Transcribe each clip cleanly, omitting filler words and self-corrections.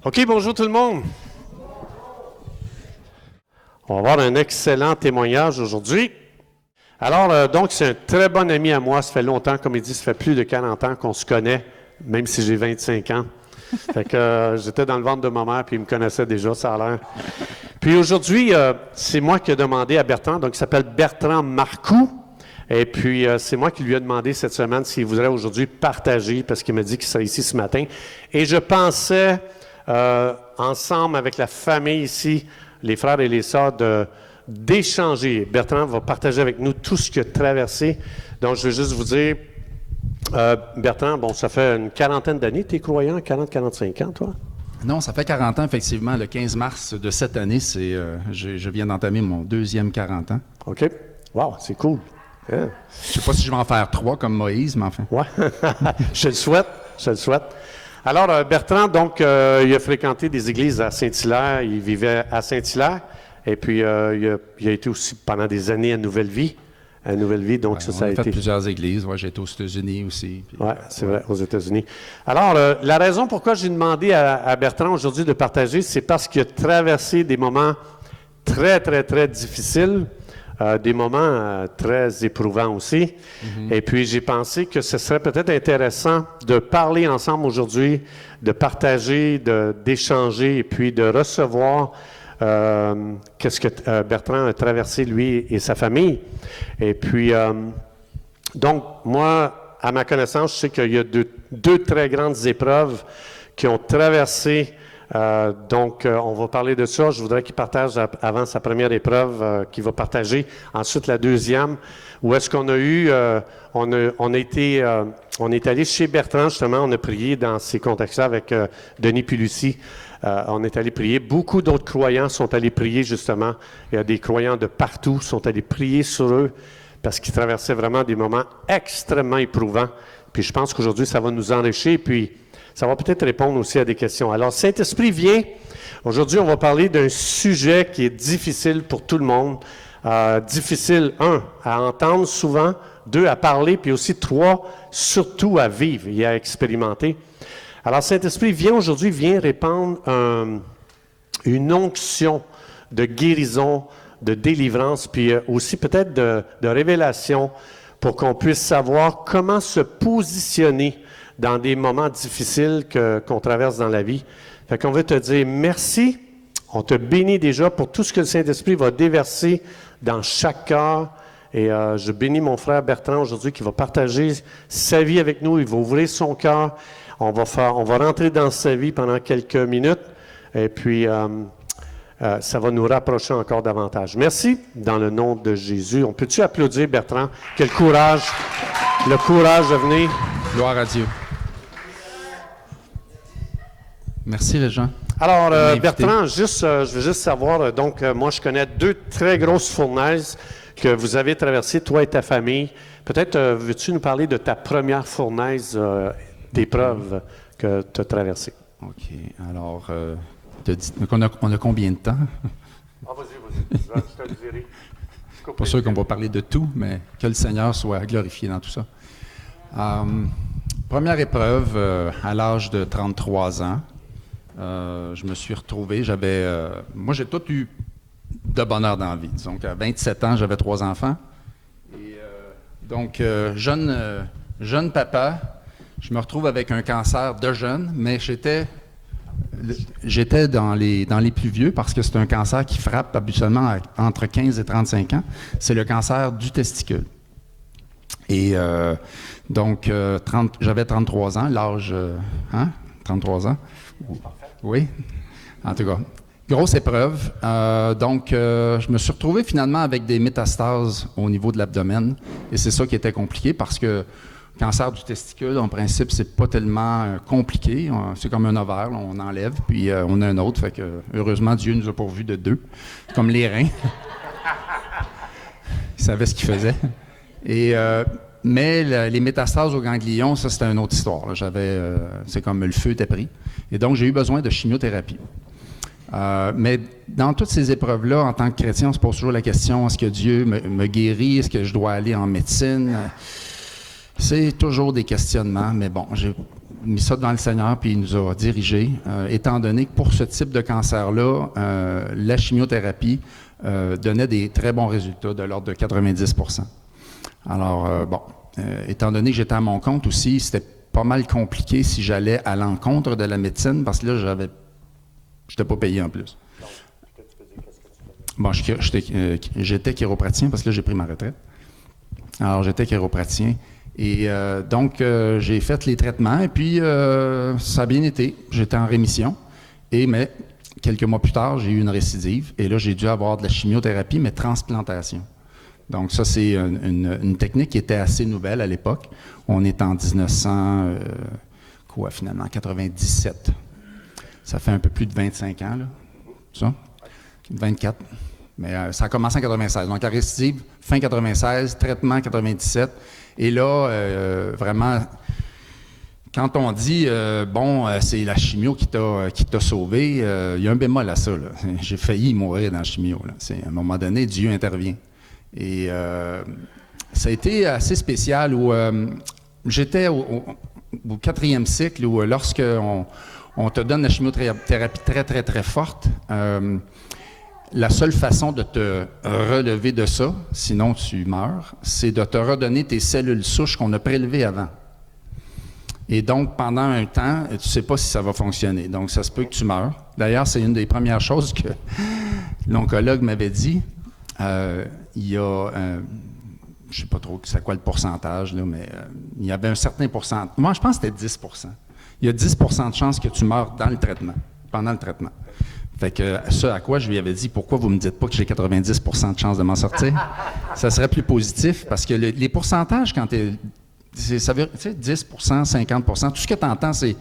OK, bonjour tout le monde. On va avoir un excellent témoignage aujourd'hui. Alors, donc, c'est un très bon ami à moi. Ça fait longtemps, comme il dit, ça fait plus de 40 ans qu'on se connaît, même si j'ai 25 ans. Fait que j'étais dans le ventre de ma mère, puis il me connaissait déjà, ça a l'air. Puis aujourd'hui, c'est moi qui ai demandé à Bertrand, donc il s'appelle Bertrand Marcoux. Et puis, c'est moi qui lui ai demandé cette semaine s'il voudrait aujourd'hui partager, parce qu'il m'a dit qu'il serait ici ce matin. Et je pensais, ensemble avec la famille ici, les frères et les sœurs, d'échanger. Bertrand va partager avec nous tout ce qu'il a traversé. Donc, je veux juste vous dire, Bertrand, bon, ça fait une quarantaine d'années, tu es croyant, 40-45 ans, toi? Non, ça fait 40 ans, effectivement. Le 15 mars de cette année, je viens d'entamer mon deuxième 40 ans. OK. Wow, c'est cool. Yeah. Je ne sais pas si je vais en faire 3 comme Moïse, mais enfin. Ouais, je le souhaite, je le souhaite. Alors, Bertrand, donc, il a fréquenté des églises à Saint-Hilaire, il vivait à Saint-Hilaire, et puis il a été aussi pendant des années à Nouvelle-Vie. À Nouvelle-Vie, donc ouais, ça a été... On a fait plusieurs églises, ouais, j'ai été aux États-Unis aussi. Oui, c'est vrai, aux États-Unis. Alors, la raison pourquoi j'ai demandé à Bertrand aujourd'hui de partager, c'est parce qu'il a traversé des moments très, très, très difficiles, des moments très éprouvants aussi. Mm-hmm. Et puis, j'ai pensé que ce serait peut-être intéressant de parler ensemble aujourd'hui, de partager, d'échanger et puis de recevoir qu'est-ce que Bertrand a traversé, lui et sa famille. Et puis, donc, moi, à ma connaissance, je sais qu'il y a deux très grandes épreuves qui ont traversé. Donc, on va parler de ça. Je voudrais qu'il partage avant sa première épreuve qu'il va partager. Ensuite, la deuxième, où est-ce qu'on a eu... on est allé chez Bertrand, justement. On a prié dans ces contextes-là avec Denis Pilusi. On est allé prier. Beaucoup d'autres croyants sont allés prier, justement. Il y a des croyants de partout sont allés prier sur eux parce qu'ils traversaient vraiment des moments extrêmement éprouvants. Puis je pense qu'aujourd'hui, ça va nous enrichir, puis ça va peut-être répondre aussi à des questions. Alors, Saint-Esprit vient. Aujourd'hui, on va parler d'un sujet qui est difficile pour tout le monde. Difficile, 1, à entendre souvent, 2, à parler, puis aussi 3, surtout à vivre et à expérimenter. Alors, Saint-Esprit vient aujourd'hui, vient répandre une onction de guérison, de délivrance, puis aussi peut-être de révélation pour qu'on puisse savoir comment se positionner dans des moments difficiles qu'on traverse dans la vie. Fait qu'on veut te dire merci, on te bénit déjà pour tout ce que le Saint-Esprit va déverser dans chaque cœur. Et je bénis mon frère Bertrand aujourd'hui qui va partager sa vie avec nous, il va ouvrir son cœur. On va rentrer dans sa vie pendant quelques minutes et puis ça va nous rapprocher encore davantage. Merci, dans le nom de Jésus. On peut-tu applaudir Bertrand? Quel courage, le courage de venir. Gloire à Dieu. Merci, Régent. Alors, Bertrand, je veux juste savoir, donc, moi, je connais 2 très grosses fournaises que vous avez traversées, toi et ta famille. Peut-être, veux-tu nous parler de ta première fournaise d'épreuves que tu as traversée? OK. Alors, on a combien de temps? Ah, vas-y, je te le dirai. Pas sûr qu'on va parler de tout, mais que le Seigneur soit glorifié dans tout ça. Première épreuve, à l'âge de 33 ans, je me suis retrouvé, moi j'ai tout eu de bonheur dans la vie. Donc à 27 ans, j'avais 3 enfants. Et donc, jeune papa, je me retrouve avec un cancer de jeune, mais j'étais dans les plus vieux parce que c'est un cancer qui frappe habituellement entre 15 et 35 ans. C'est le cancer du testicule. Et donc, j'avais 33 ans, l'âge... 33 ans? Oui, en tout cas. Grosse épreuve. Donc, je me suis retrouvé finalement avec des métastases au niveau de l'abdomen. Et c'est ça qui était compliqué parce que cancer du testicule, en principe, c'est pas tellement compliqué. C'est comme un ovaire, là, on enlève, puis on a un autre. Fait que, heureusement, Dieu nous a pourvu de 2. C'est comme les reins. Il savait ce qu'il faisait. Mais les métastases au ganglion, ça, c'était une autre histoire. Là. C'est comme le feu était pris. Et donc, j'ai eu besoin de chimiothérapie. Mais dans toutes ces épreuves-là, en tant que chrétien, on se pose toujours la question, est-ce que Dieu me guérit? Est-ce que je dois aller en médecine? C'est toujours des questionnements, mais bon, mis ça devant le Seigneur, puis il nous a dirigés, étant donné que pour ce type de cancer-là, la chimiothérapie donnait des très bons résultats de l'ordre de 90%. Alors, étant donné que j'étais à mon compte aussi, c'était pas mal compliqué si j'allais à l'encontre de la médecine, parce que là, j'étais pas payé en plus. Bon, j'étais chiropratien parce que là, j'ai pris ma retraite. Alors, j'étais chiropratien. Et donc, j'ai fait les traitements et puis ça a bien été. J'étais en rémission. Mais quelques mois plus tard, j'ai eu une récidive. Et là, j'ai dû avoir de la chimiothérapie, mais transplantation. Donc, ça, c'est une technique qui était assez nouvelle à l'époque. On est en 1997. Ça fait un peu plus de 25 ans, là. Ça? 24. Mais ça a commencé en 96. Donc, la récidive, fin 96, traitement 97. Et là, vraiment, quand on dit, c'est la chimio qui t'a sauvé, il y a un bémol à ça, là. J'ai failli mourir dans la chimio, là. À un moment donné, Dieu intervient. Et ça a été assez spécial où j'étais au 4e cycle où lorsqu'on te donne la chimiothérapie très, très, très forte, la seule façon de te relever de ça, sinon tu meurs, c'est de te redonner tes cellules souches qu'on a prélevées avant. Et donc, pendant un temps, tu ne sais pas si ça va fonctionner. Donc, ça se peut que tu meurs. D'ailleurs, c'est une des premières choses que l'oncologue m'avait dit. Il y a, je ne sais pas trop c'est quoi le pourcentage, là, mais il y avait un certain pourcentage. Moi, je pense que c'était 10%. Il y a 10% de chances que tu meurs dans le traitement, pendant le traitement. Fait que ce à quoi je lui avais dit, pourquoi vous ne me dites pas que j'ai 90% de chances de m'en sortir? Ça serait plus positif, parce que les pourcentages, quand ça veut dire 10%, 50%, tout ce que tu entends, c'est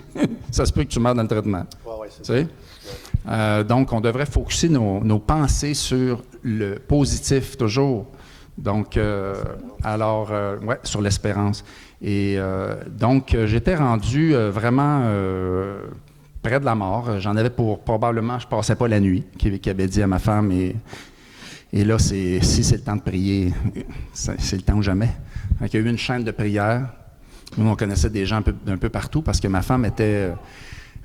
ça se peut que tu meurs dans le traitement. Ouais, c'est ça. Donc, on devrait focusser nos pensées sur le positif toujours. Donc, sur l'espérance. Et donc, j'étais rendu vraiment près de la mort. J'en avais probablement, je ne passais pas la nuit, qui avait dit à ma femme. Et là, si c'est le temps de prier, c'est le temps ou jamais. Donc, il y a eu une chaîne de prière. Nous, on connaissait des gens un peu partout parce que ma femme était...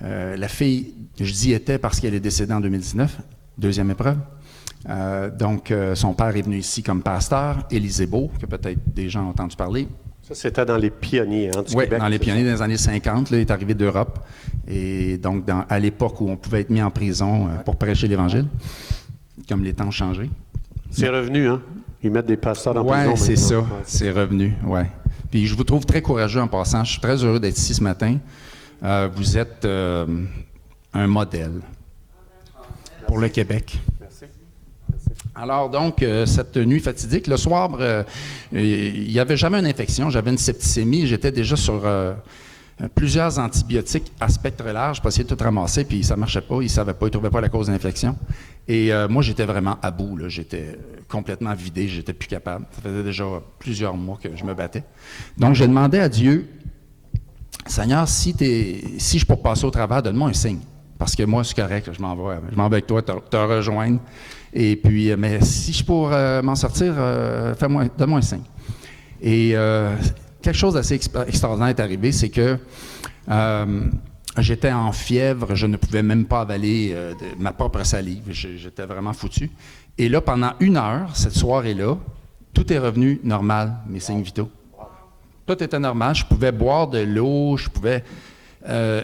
la fille, je dis était parce qu'elle est décédée en 2019, deuxième épreuve. Donc, son père est venu ici comme pasteur, Élisée Beau, que peut-être des gens ont entendu parler. Ça, c'était dans les pionniers du oui, Québec. Dans les pionniers des années 50. Là, il est arrivé d'Europe. Et donc, à l'époque où on pouvait être mis en prison pour prêcher l'Évangile, comme les temps ont changé. C'est revenu, hein? Ils mettent des pasteurs en prison. Oui, c'est ça. Ouais, c'est revenu, oui. Puis je vous trouve très courageux en passant. Je suis très heureux d'être ici ce matin. Vous êtes un modèle pour le Québec. Merci. Alors donc, cette nuit fatidique, le soir, il n'y avait jamais une infection. J'avais une septicémie. J'étais déjà sur plusieurs antibiotiques à spectre large pour essayer de tout ramasser, puis ça ne marchait pas. Ils ne savaient pas, ils ne trouvaient pas la cause de l'infection. Et moi, j'étais vraiment à bout, là. J'étais complètement vidé, j'étais plus capable. Ça faisait déjà plusieurs mois que je me battais. Donc, j'ai demandé à Dieu, Seigneur, si je peux passer au travers, donne-moi un signe. Parce que moi, c'est correct, je m'en vais avec toi, te rejoindre. Et puis, mais si je peux m'en sortir, donne-moi un signe. Et quelque chose d'assez extraordinaire est arrivé, c'est que j'étais en fièvre, je ne pouvais même pas avaler ma propre salive, j'étais vraiment foutu. Et là, pendant 1 heure, cette soirée-là, tout est revenu normal, mes signes vitaux. Tout était normal, je pouvais boire de l'eau, je pouvais...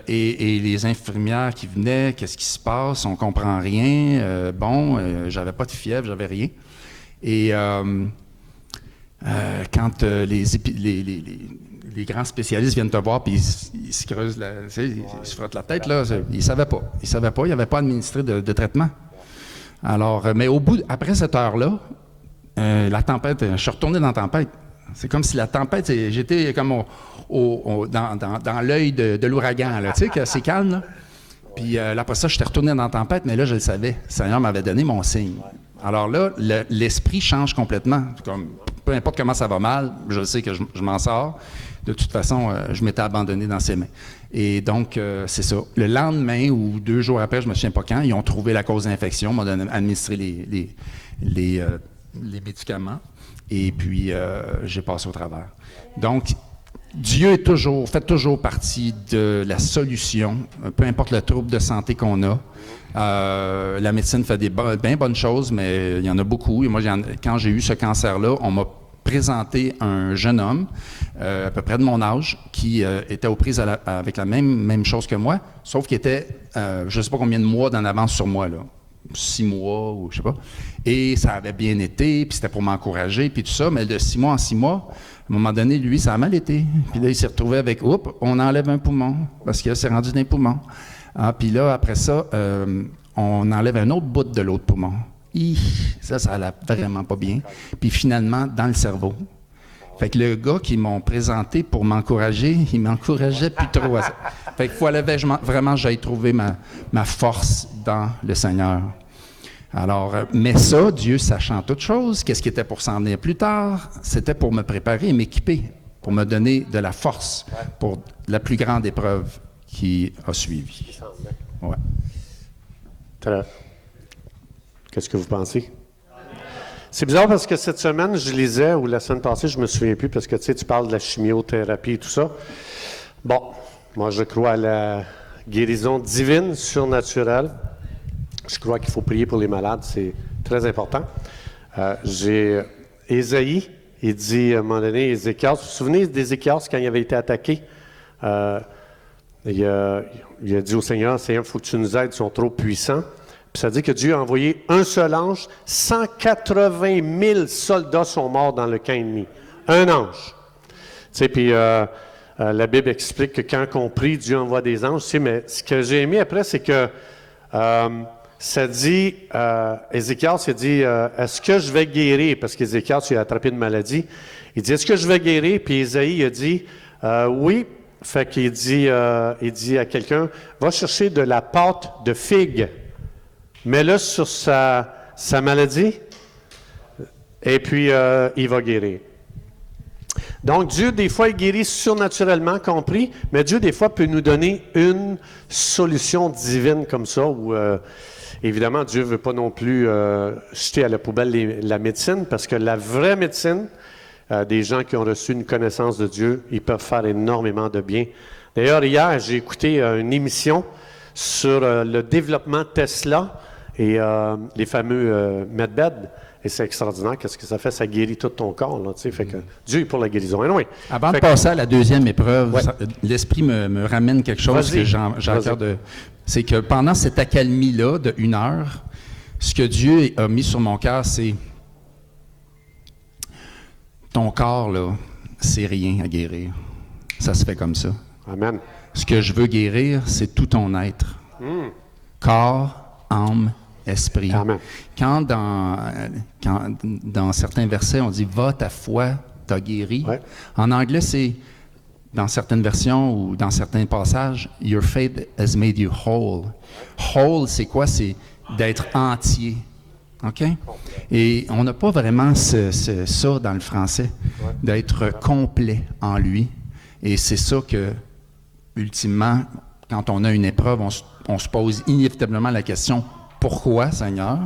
et les infirmières qui venaient, qu'est-ce qui se passe, on comprend rien, j'avais pas de fièvre, j'avais rien. Et quand les grands spécialistes viennent te voir puis ils se creusent, ils se frottent la tête, là, ils ne savaient pas. Ils ne avaient pas administré de traitement. Alors, mais après cette heure-là, la tempête, je suis retourné dans la tempête. C'est comme si la tempête, j'étais comme dans l'œil de l'ouragan, là, tu sais, que c'est calme, là. Puis après ça, j'étais retourné dans la tempête, mais là, je le savais. Le Seigneur m'avait donné mon signe. Alors là, l'esprit change complètement. Comme, peu importe comment ça va mal, je sais que je m'en sors. De toute façon, je m'étais abandonné dans ses mains. Et donc, c'est ça. Le lendemain ou 2 jours après, je ne me souviens pas quand, ils ont trouvé la cause de l'infection, m'ont administré les médicaments. Et puis, j'ai passé au travers. Donc, Dieu fait toujours partie de la solution, peu importe le trouble de santé qu'on a. La médecine fait des bien bonnes choses, mais il y en a beaucoup. Et moi, quand j'ai eu ce cancer-là, on m'a présenté un jeune homme, à peu près de mon âge, qui était aux prises avec la même chose que moi, sauf qu'il était, je ne sais pas combien de mois d'en avance sur moi, là. 6 mois ou je sais pas. Et ça avait bien été, puis c'était pour m'encourager, puis tout ça, mais de 6 mois en 6 mois, à un moment donné, lui, ça a mal été. Puis là, il s'est retrouvé avec, oups, on enlève un poumon, parce qu'il s'est rendu d'un poumon. Ah, puis là, après ça, on enlève un autre bout de l'autre poumon. Ça allait vraiment pas bien. Puis finalement, dans le cerveau. Fait que le gars qui m'ont présenté pour m'encourager, il m'encourageait plus trop à ça. Fait qu'il fallait vraiment que j'aille trouver ma force dans le Seigneur. Alors, mais ça, Dieu sachant toutes choses, qu'est-ce qui était pour s'en venir plus tard? C'était pour me préparer et m'équiper, pour me donner de la force pour la plus grande épreuve qui a suivi. Ouais. Qu'est-ce que vous pensez? C'est bizarre parce que cette semaine, je lisais, ou la semaine passée, je ne me souviens plus, parce que tu parles de la chimiothérapie et tout ça. Bon, moi je crois à la guérison divine, surnaturelle. Je crois qu'il faut prier pour les malades, c'est très important. J'ai Ésaïe, il dit à un moment donné, Ézéchias, vous vous souvenez d'Ézéchias quand il avait été attaqué? Il a dit au Seigneur, Seigneur, il faut que tu nous aides, ils sont trop puissants. Puis ça dit que Dieu a envoyé un seul ange, 180 000 soldats sont morts dans le camp ennemi. Un ange. Tu sais, puis la Bible explique que quand on prie, Dieu envoie des anges. Tu sais, mais ce que j'ai aimé après, c'est que ça dit, Ézéchias, il dit, est-ce que je vais guérir? Parce qu'Ézéchias, il a attrapé une maladie. Il dit, est-ce que je vais guérir? Puis Ésaïe, il a dit, oui. Fait qu'il dit à quelqu'un, va chercher de la pâte de figue. Mets-le sur sa maladie, et puis il va guérir. Donc, Dieu, des fois, il guérit surnaturellement, compris, mais Dieu, des fois, peut nous donner une solution divine comme ça, où, évidemment, Dieu ne veut pas non plus jeter à la poubelle la médecine, parce que la vraie médecine, des gens qui ont reçu une connaissance de Dieu, ils peuvent faire énormément de bien. D'ailleurs, hier, j'ai écouté une émission sur le développement Tesla, et les fameux medbed, et c'est extraordinaire. Qu'est-ce que ça fait? Ça guérit tout ton corps, là, tu sais, fait que Dieu est pour la guérison. Anyway, avant de passer à la deuxième épreuve, l'Esprit me ramène quelque chose que j'ai à cœur de... C'est que pendant cette accalmie-là de 1 heure, ce que Dieu a mis sur mon cœur, c'est... Ton corps, là, c'est rien à guérir. Ça se fait comme ça. Amen. Ce que je veux guérir, c'est tout ton être. Corps, âme, esprit. Amen. Quand dans certains versets, on dit « Va, ta foi t'a guéri ouais. », en anglais, c'est, dans certaines versions ou dans certains passages, « Your faith has made you whole ». Whole, c'est quoi? C'est d'être entier. OK? Et on n'a pas vraiment ça dans le français, d'être complet en lui. Et c'est ça que, ultimement, quand on a une épreuve, on se pose inévitablement la question « Pourquoi, Seigneur? »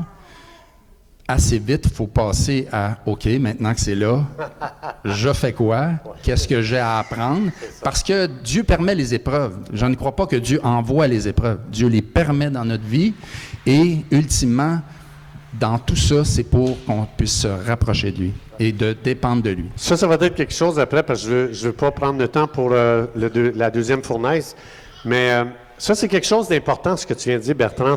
Assez vite, il faut passer à « OK, maintenant que c'est là, je fais quoi? Qu'est-ce que j'ai à apprendre? » Parce que Dieu permet les épreuves. Je ne crois pas que Dieu envoie les épreuves. Dieu les permet dans notre vie et, ultimement, dans tout ça, c'est pour qu'on puisse se rapprocher de lui et de dépendre de lui. Ça va être quelque chose après, parce que je ne veux pas prendre le temps pour la deuxième fournaise, mais ça, c'est quelque chose d'important, ce que tu viens de dire, Bertrand.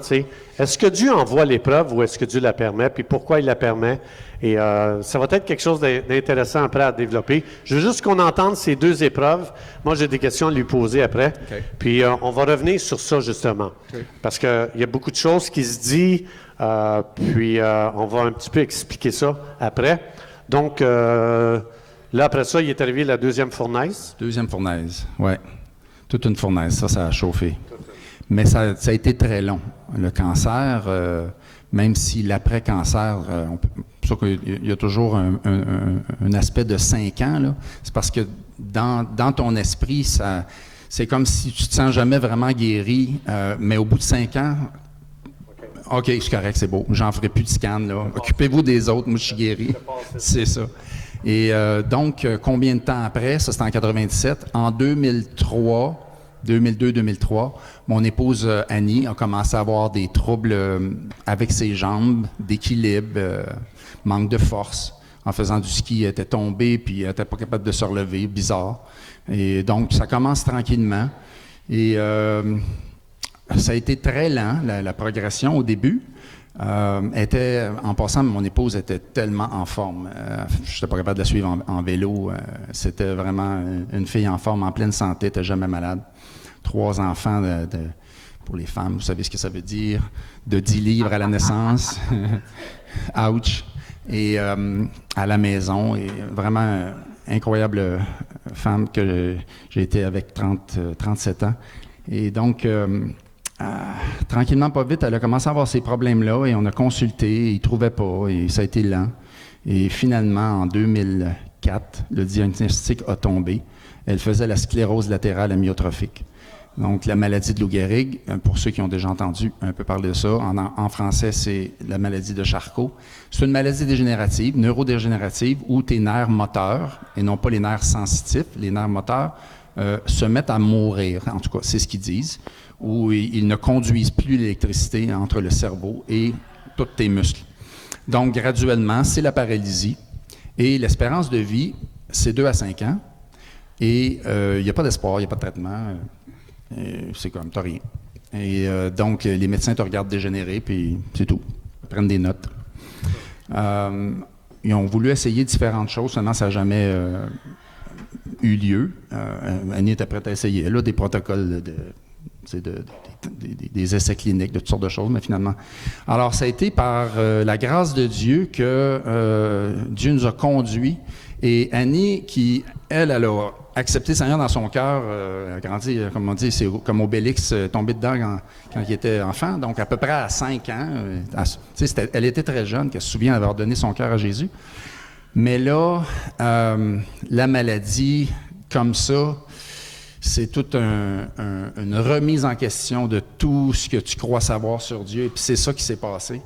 Est-ce que Dieu envoie l'épreuve ou est-ce que Dieu la permet, puis pourquoi il la permet? Et ça va être quelque chose d'intéressant après à développer. Je veux juste qu'on entende ces deux épreuves. Moi, j'ai des questions à lui poser après. Okay. Puis on va revenir sur ça, justement. Okay. Parce qu'il y a beaucoup de choses qui se disent, puis on va un petit peu expliquer ça après. Donc, là, après ça, il est arrivé la deuxième fournaise. Deuxième fournaise, oui. Toute une fournaise, ça a chauffé. Mais ça a été très long. Le cancer, même si l'après-cancer, c'est sûr qu'il y a toujours un aspect de 5 ans, là. C'est parce que dans ton esprit, c'est comme si tu ne te sens jamais vraiment guéri, mais au bout de 5 ans, OK, c'est correct, c'est beau, j'en ferai plus de scan, là. Occupez-vous des autres, moi je suis guéri. C'est ça. Et donc, combien de temps après? Ça, c'était en 97. En 2003, 2002-2003, mon épouse Annie a commencé à avoir des troubles avec ses jambes, d'équilibre, manque de force. En faisant du ski, elle était tombée, puis elle n'était pas capable de se relever, bizarre. Et donc, ça commence tranquillement. Et ça a été très lent, la progression au début. En passant, mon épouse était tellement en forme. Je n'étais pas capable de la suivre en vélo. C'était vraiment une fille en forme, en pleine santé, n'était jamais malade. 3 enfants pour les femmes, vous savez ce que ça veut dire, de 10 livres à la naissance. Ouch! Et à la maison, et vraiment incroyable femme que j'ai été avec 37 ans. Et donc, tranquillement, pas vite, elle a commencé à avoir ces problèmes-là et on a consulté, il ne trouvait pas et ça a été lent. Et finalement, en 2004, le diagnostic a tombé. Elle faisait la sclérose latérale amyotrophique. Donc, la maladie de Lou Gehrig, pour ceux qui ont déjà entendu un peu parler de ça, en français, c'est la maladie de Charcot. C'est une maladie dégénérative, neurodégénérative, où tes nerfs moteurs, et non pas les nerfs sensitifs, les nerfs moteurs, se mettent à mourir, en tout cas, c'est ce qu'ils disent, où ils ne conduisent plus l'électricité entre le cerveau et tous tes muscles. Donc, graduellement, c'est la paralysie. Et l'espérance de vie, c'est 2 à 5 ans. Et il n'y a pas d'espoir, il n'y a pas de traitement. C'est comme, t'as rien. Et donc, les médecins te regardent dégénérer, puis c'est tout. Ils prennent des notes. Ils ont voulu essayer différentes choses, seulement ça n'a jamais eu lieu. Annie était prête à essayer. Elle a des protocoles, des essais cliniques, de toutes sortes de choses, mais finalement... Alors, ça a été par la grâce de Dieu que Dieu nous a conduits. Et Annie, qui, elle a accepté le Seigneur dans son cœur, a grandi, comme on dit, c'est comme Obélix tombé dedans quand il était enfant, donc à peu près à 5 ans. Elle était très jeune, qu'elle se souvient d'avoir donné son cœur à Jésus. Mais là, la maladie, comme ça, c'est toute une remise en question de tout ce que tu crois savoir sur Dieu. Et puis c'est ça qui s'est passé.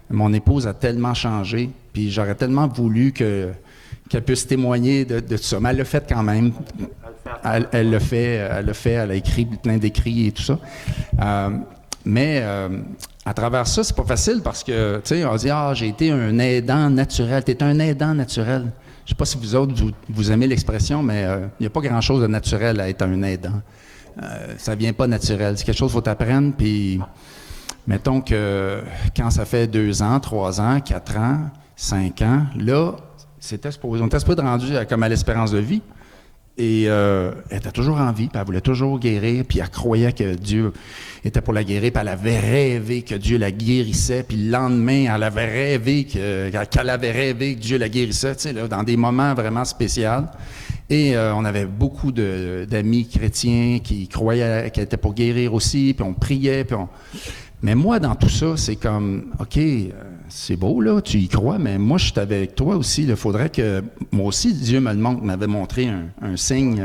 Mon épouse a tellement changé, puis j'aurais tellement voulu qu'elle puisse témoigner de tout ça. Mais elle l'a fait quand même. Elle l'a fait, elle a écrit plein d'écrits et tout ça. Mais à travers ça, c'est pas facile parce que, tu sais, on dit « Ah, j'ai été un aidant naturel. » Tu es un aidant naturel. Je sais pas si vous autres, vous aimez l'expression, mais il n'y a pas grand-chose de naturel à être un aidant. Ça vient pas naturel. C'est quelque chose qu'il faut t'apprendre, puis mettons que quand ça fait 2 ans, 3 ans, 4 ans, 5 ans, là, on était supposé rendu comme à l'espérance de vie. Et elle était toujours en vie, puis elle voulait toujours guérir, puis elle croyait que Dieu était pour la guérir, puis elle avait rêvé que Dieu la guérissait, puis le lendemain, elle avait rêvé qu'elle avait rêvé que Dieu la guérissait, tu sais, là, dans des moments vraiment spéciaux. Et on avait beaucoup d'amis chrétiens qui croyaient qu'elle était pour guérir aussi, puis on priait, Mais moi, dans tout ça, c'est comme, OK, c'est beau, là, tu y crois, mais moi, je suis avec toi aussi. Il faudrait que, moi aussi, Dieu m'avait montré un signe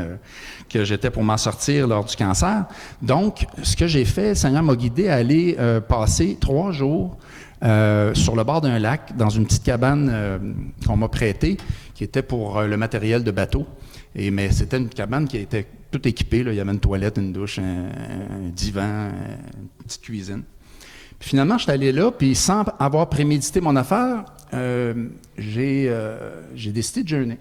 que j'étais pour m'en sortir lors du cancer. Donc, ce que j'ai fait, le Seigneur m'a guidé à aller passer 3 jours sur le bord d'un lac, dans une petite cabane qu'on m'a prêtée, qui était pour le matériel de bateau. Mais c'était une cabane qui était toute équipée, là. Il y avait une toilette, une douche, un divan, une petite cuisine. Puis finalement, je suis allé là, puis sans avoir prémédité mon affaire, j'ai décidé de jeûner.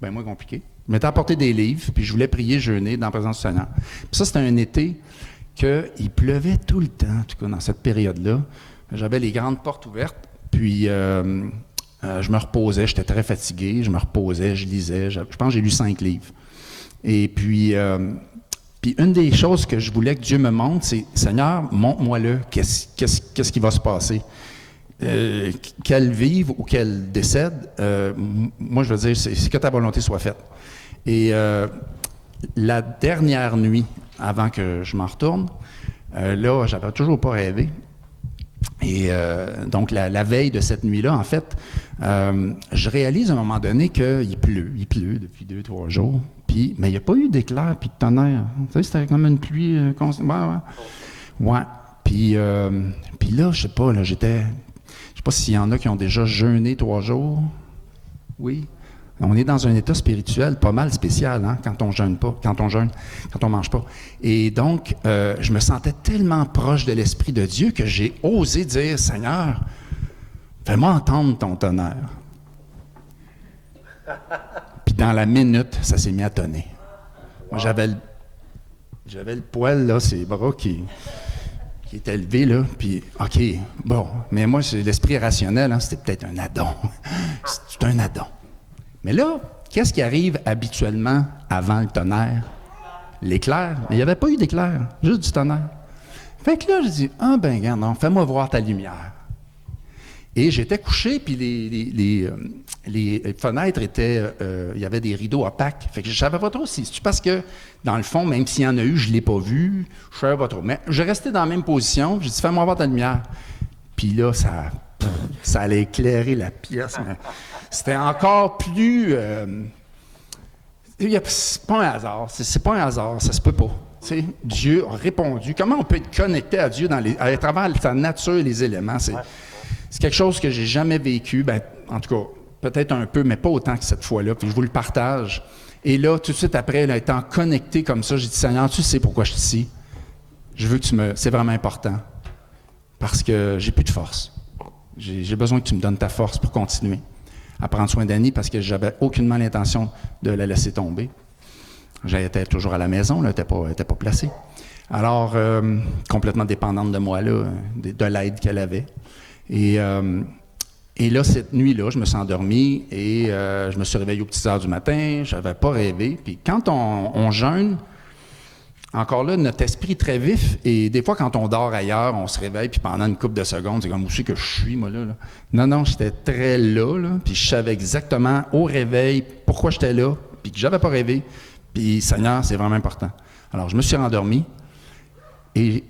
Bien moins compliqué. Je m'étais apporté des livres, puis je voulais prier, jeûner dans la présence du Seigneur. Puis ça, c'était un été qu'il pleuvait tout le temps, en tout cas dans cette période-là. J'avais les grandes portes ouvertes, puis je me reposais, j'étais très fatigué, je me reposais, je lisais. Je pense que j'ai lu 5 livres. Et puis... Puis une des choses que je voulais que Dieu me montre, c'est « Seigneur, montre-moi-le, qu'est-ce qui va se passer? Qu'elle vive ou qu'elle décède, moi je veux dire, c'est que ta volonté soit faite. » Et la dernière nuit, avant que je m'en retourne, là, j'avais toujours pas rêvé. Et donc, la veille de cette nuit-là, en fait, je réalise à un moment donné qu'il pleut. Il pleut depuis 2-3 jours. Mais il n'y a pas eu d'éclair puis de tonnerre. Tu sais, c'était comme une pluie constante. Ouais. Puis là, je sais pas, là, je sais pas s'il y en a qui ont déjà jeûné 3 jours. Oui. On est dans un état spirituel pas mal spécial, hein, quand on jeûne pas, quand on mange pas. Et donc, je me sentais tellement proche de l'Esprit de Dieu que j'ai osé dire, Seigneur, fais-moi entendre ton tonnerre. Puis dans la minute, ça s'est mis à tonner. Moi, j'avais le poil, là, ces bras qui était levé, là, puis OK, bon, mais moi, c'est l'esprit rationnel, hein, c'était peut-être un addon. C'est un addon. Mais là, qu'est-ce qui arrive habituellement avant le tonnerre? L'éclair. Mais il n'y avait pas eu d'éclair, juste du tonnerre. Fait que là, je dis, ben, regarde, non, fais-moi voir ta lumière. Et j'étais couché, puis les fenêtres étaient, il y avait des rideaux opaques. Fait que je ne savais pas trop si c'est parce que, dans le fond, même s'il y en a eu, je ne l'ai pas vu, je ne savais pas trop. Mais je restais dans la même position, j'ai dit, fais-moi voir ta lumière. Puis là, ça allait éclairer la pièce. Mais c'était encore plus... c'est pas un hasard, c'est pas un hasard, ça se peut pas. T'sais, Dieu a répondu. Comment on peut être connecté à Dieu à travers sa nature et les éléments? C'est quelque chose que j'ai jamais vécu. Ben, en tout cas, peut-être un peu, mais pas autant que cette fois-là. Puis je vous le partage. Et là, tout de suite après, là, étant connecté comme ça, j'ai dit, Seigneur, tu sais pourquoi je suis ici. Je veux que c'est vraiment important. Parce que j'ai plus de force. J'ai besoin que tu me donnes ta force pour continuer à prendre soin d'Annie parce que j'avais aucunement l'intention de la laisser tomber. J'étais toujours à la maison, elle n'était pas placée. Alors, complètement dépendante de moi, là, de l'aide qu'elle avait. Et là, cette nuit-là, je me suis endormi et je me suis réveillé aux petites heures du matin. Je n'avais pas rêvé. Puis quand on jeûne, encore là, notre esprit est très vif. Et des fois, quand on dort ailleurs, on se réveille, puis pendant une couple de secondes, c'est comme où c'est que je suis, moi, là. Non, j'étais très là, puis je savais exactement au réveil pourquoi j'étais là, puis que j'avais pas rêvé. Puis, Seigneur, c'est vraiment important. Alors, je me suis rendormi et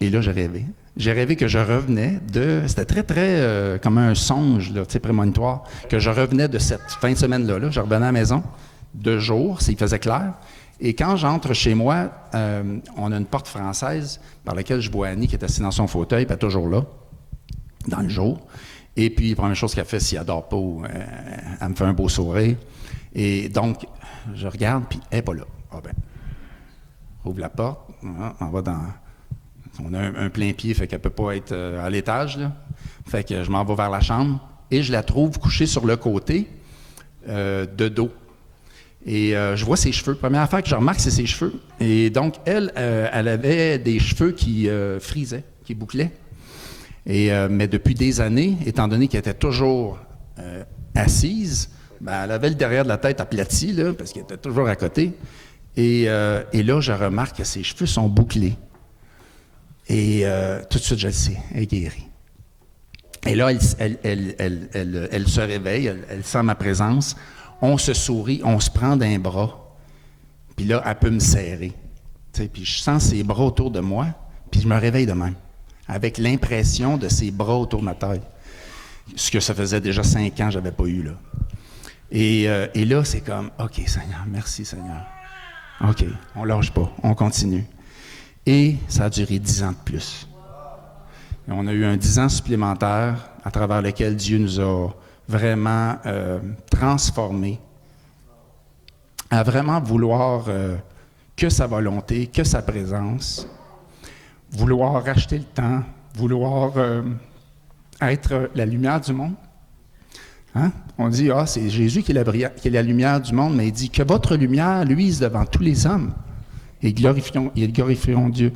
là, j'ai rêvé. J'ai rêvé que je revenais c'était très, très comme un songe, là, prémonitoire, que je revenais de cette fin de semaine-là. Je revenais à la maison de jour, il faisait clair. Et quand j'entre chez moi, on a une porte française par laquelle je vois Annie qui est assise dans son fauteuil, puis elle est toujours là, dans le jour. Et puis, la première chose qu'elle fait, si elle dort pas, elle me fait un beau sourire. Et donc, je regarde, puis elle n'est pas là. Ah ben, ouvre la porte, on va dans... On a un plein pied, fait qu'elle ne peut pas être à l'étage, là. Fait que je m'en vais vers la chambre et je la trouve couchée sur le côté de dos. Et je vois ses cheveux. Première affaire que je remarque, c'est ses cheveux. Et donc, elle avait des cheveux qui frisaient, qui bouclaient. Mais depuis des années, étant donné qu'elle était toujours assise, ben, elle avait le derrière de la tête aplati, là, parce qu'elle était toujours à côté. Et là, je remarque que ses cheveux sont bouclés. Et tout de suite, je le sais, elle est guérie. Et là, elle se réveille, elle sent ma présence. On se sourit, on se prend d'un bras. Puis là, elle peut me serrer. Puis je sens ses bras autour de moi, puis je me réveille de même, avec l'impression de ses bras autour de ma taille. Ce que ça faisait déjà 5 ans que je n'avais pas eu, là. Et là, c'est comme, OK, Seigneur, merci, Seigneur. OK, on lâche pas, on continue. Et ça a duré 10 ans de plus. Et on a eu un 10 ans supplémentaire à travers lequel Dieu nous a vraiment transformés à vraiment vouloir que sa volonté, que sa présence, vouloir racheter le temps, vouloir être la lumière du monde. Hein? On dit, c'est Jésus qui est la lumière du monde, mais il dit que votre lumière luise devant tous les hommes et glorifieront Dieu.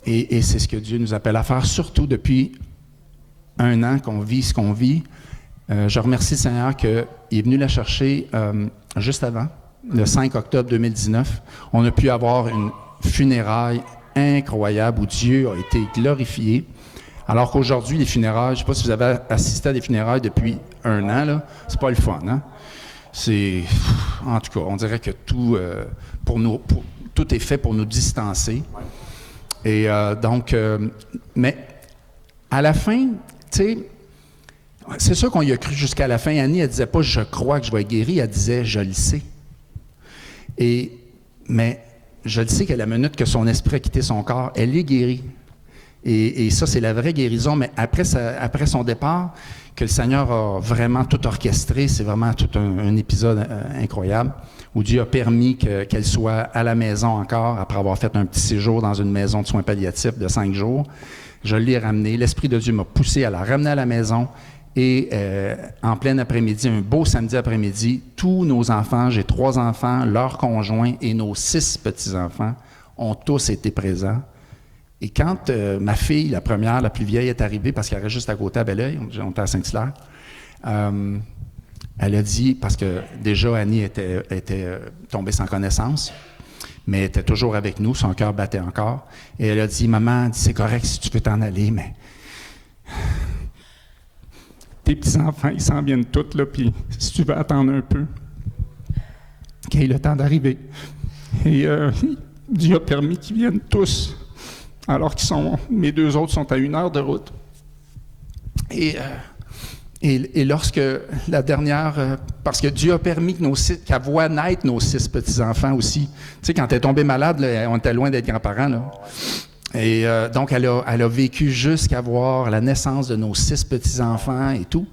Et c'est ce que Dieu nous appelle à faire, surtout depuis 1 an qu'on vit ce qu'on vit. Je remercie le Seigneur qu'il est venu la chercher juste avant, le 5 octobre 2019. On a pu avoir une funéraille incroyable où Dieu a été glorifié. Alors qu'aujourd'hui, les funérailles, je ne sais pas si vous avez assisté à des funérailles depuis 1 an, là, c'est pas le fun, hein? En tout cas, on dirait que tout, tout est fait pour nous distancer. Et mais à la fin, tu sais, c'est sûr qu'on y a cru jusqu'à la fin. Annie, elle disait pas « je crois que je vais être guérie », elle disait « je le sais ». Mais je le sais qu'à la minute que son esprit a quitté son corps, elle est guérie. Et ça, c'est la vraie guérison. Mais après son départ, que le Seigneur a vraiment tout orchestré, c'est vraiment tout un épisode incroyable, où Dieu a permis qu'elle soit à la maison encore, après avoir fait un petit séjour dans une maison de soins palliatifs de 5 jours. Je l'ai ramenée. L'Esprit de Dieu m'a poussé à la ramener à la maison. Et en plein après-midi, un beau samedi après-midi, tous nos enfants, j'ai 3 enfants, leurs conjoints et nos 6 petits-enfants ont tous été présents. Et quand ma fille, la première, la plus vieille, est arrivée, parce qu'elle reste juste à côté à Belleuil, on était à Saint-Hilaire, elle a dit, parce que déjà Annie était tombée sans connaissance, mais elle était toujours avec nous, son cœur battait encore, et elle a dit, « Maman, c'est correct si tu veux t'en aller, mais tes petits-enfants, ils s'en viennent tous, là, puis si tu veux attendre un peu, qu'il ait le temps d'arriver. » Et Dieu a permis qu'ils viennent tous, alors mes 2 autres sont à 1 heure de route. Et lorsque la dernière, parce que Dieu a permis qu'elle voie naître nos 6 petits-enfants aussi. Tu sais, quand elle est tombée malade, là, on était loin d'être grands-parents, là. Et donc, elle a vécu jusqu'à voir la naissance de nos 6 petits-enfants et tout.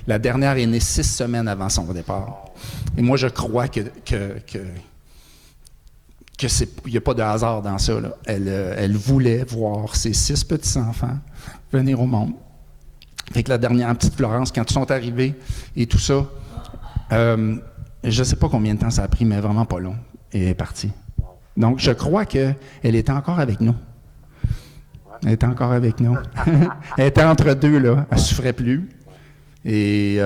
La dernière est née 6 semaines avant son départ. Et moi, je crois qu'il n'y a pas de hasard dans ça, là. Elle voulait voir ses 6 petits-enfants venir au monde. Fait que la dernière petite Florence, quand ils sont arrivés et tout ça, je ne sais pas combien de temps ça a pris, mais vraiment pas long. Et elle est partie. Donc, je crois qu'elle était encore avec nous. Elle était encore avec nous. Elle était entre deux, là. Elle ne souffrait plus. Et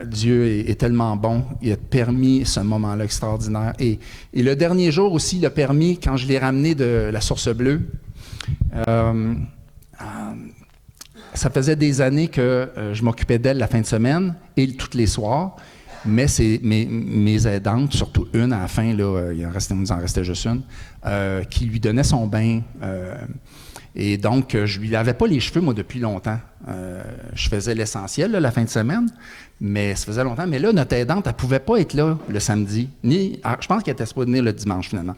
Dieu est tellement bon. Il a permis ce moment-là extraordinaire. Et le dernier jour aussi, il a permis, quand je l'ai ramené de la Source Bleue, ça faisait des années que je m'occupais d'elle la fin de semaine et tous les soirs. Mais c'est mes aidantes, surtout une à la fin, là, il nous en restait juste une, qui lui donnait son bain. Et donc, je lui lavais pas les cheveux, moi, depuis longtemps. Je faisais l'essentiel, là, la fin de semaine, mais ça faisait longtemps. Mais là, notre aidante, elle pouvait pas être là le samedi, je pense qu'elle était supposée venir le dimanche, finalement.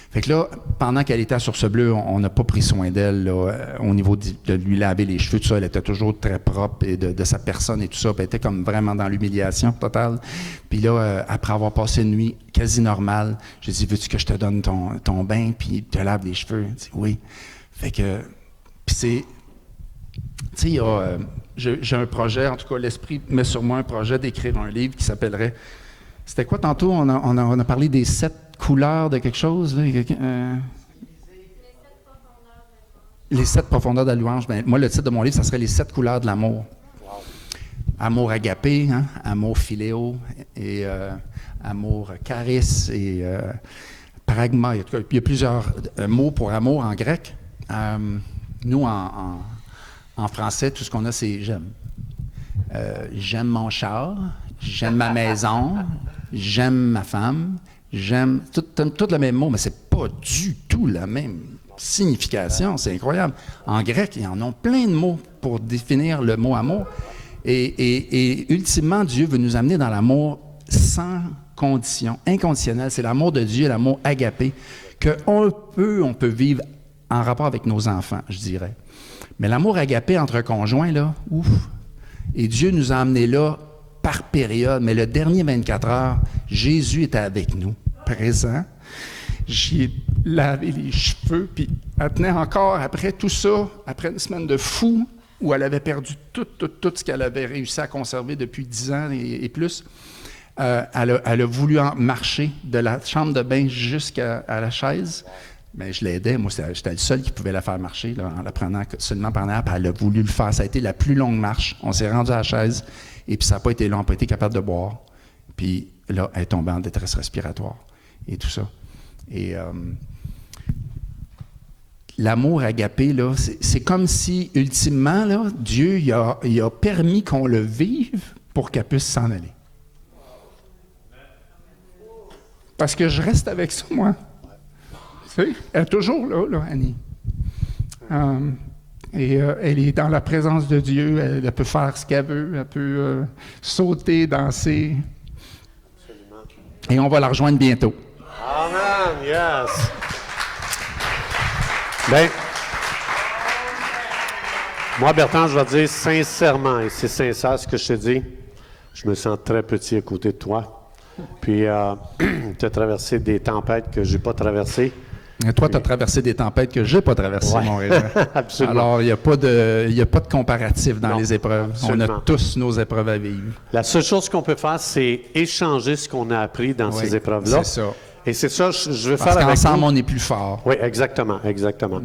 Fait que là, pendant qu'elle était à Source Bleue, on n'a pas pris soin d'elle, là, au niveau de lui laver les cheveux, tout ça. Elle était toujours très propre et de sa personne et tout ça. Puis elle était comme vraiment dans l'humiliation totale. Puis là, après avoir passé une nuit quasi normale, j'ai dit, veux-tu que je te donne ton bain puis te lave les cheveux? Elle dit, oui. Fait que, puis c'est, tu sais, j'ai un projet, en tout cas, l'Esprit met sur moi un projet d'écrire un livre qui s'appellerait, c'était quoi tantôt? On a parlé des 7 couleurs de quelque chose, là? Les 7 profondeurs de la louange. Ben, moi, le titre de mon livre, ça serait Les 7 couleurs de l'amour. Wow. Amour agapé, hein? Amour philéo, et amour charis, et pragma. Il y a plusieurs mots pour amour en grec. Nous, en français, tout ce qu'on a, c'est j'aime. J'aime mon char, j'aime ma maison, j'aime ma femme, j'aime tout le même mot, mais c'est pas du tout la même signification. C'est incroyable. En grec, ils en ont plein de mots pour définir le mot amour. Et ultimement, Dieu veut nous amener dans l'amour sans condition, inconditionnel. C'est l'amour de Dieu, l'amour agapé, qu'on peut vivre en rapport avec nos enfants, je dirais. Mais l'amour agapé entre conjoints, là, ouf! Et Dieu nous a amenés là par période. Mais le dernier 24 heures, Jésus était avec nous, présent. J'ai lavé les cheveux, puis elle tenait encore, après tout ça, après une semaine de fou, où elle avait perdu tout ce qu'elle avait réussi à conserver depuis 10 ans et plus, elle a voulu marcher de la chambre de bain jusqu'à la chaise. Mais je l'aidais. Moi, j'étais le seul qui pouvait la faire marcher, là, en la prenant seulement par l'air. Puis elle a voulu le faire. Ça a été la plus longue marche. On s'est rendu à la chaise. Et puis ça n'a pas été long. On n'a pas été capable de boire. Puis là, elle est tombée en détresse respiratoire. Et tout ça. Et l'amour agapé, là, c'est comme si, ultimement, là, Dieu il a permis qu'on le vive pour qu'elle puisse s'en aller. Parce que je reste avec ça, moi. Elle est toujours là, Annie. Elle est dans la présence de Dieu. Elle peut faire ce qu'elle veut. Elle peut sauter, danser. Absolument. Et on va la rejoindre bientôt. Amen, yes. Bien, Moi, Bertrand, je vais te dire sincèrement, et c'est sincère ce que je te dis, je me sens très petit à côté de toi. Puis, tu as traversé des tempêtes que je n'ai pas traversées. Et toi, tu as traversé des tempêtes que je n'ai pas traversées, mon Régent. Absolument. Alors, il n'y a pas de comparatif dans les épreuves. Absolument. On a tous nos épreuves à vivre. La seule chose qu'on peut faire, c'est échanger ce qu'on a appris dans ces épreuves-là. C'est ça. Et c'est ça, je veux Parce faire avec qu'ensemble, vous. on est plus fort. Oui, exactement, exactement.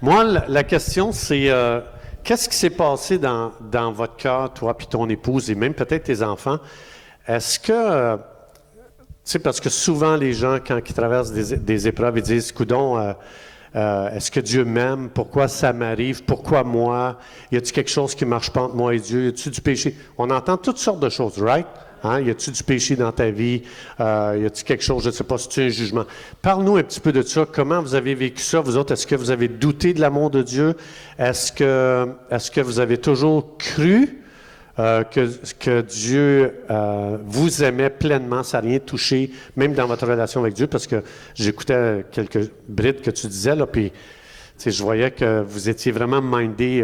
Moi, la question, c'est qu'est-ce qui s'est passé dans votre cœur, toi puis ton épouse, et même peut-être tes enfants? Est-ce que, tu sais, parce que souvent, les gens, quand ils traversent des épreuves, ils disent, coudon, est-ce que Dieu m'aime? Pourquoi ça m'arrive? Pourquoi moi? Y a-t-il quelque chose qui ne marche pas entre moi et Dieu? Y a-t-il du péché? On entend toutes sortes de choses, right? Hein? Y a-t-il du péché dans ta vie? Y a-t-il quelque chose, je ne sais pas, si tu as un jugement? Parle-nous un petit peu de ça. Comment vous avez vécu ça, vous autres? Est-ce que vous avez douté de l'amour de Dieu? Est-ce que vous avez toujours cru que Dieu vous aimait pleinement, ça n'a rien touché, même dans votre relation avec Dieu? Parce que j'écoutais quelques brides que tu disais, là, puis je voyais que vous étiez vraiment mindé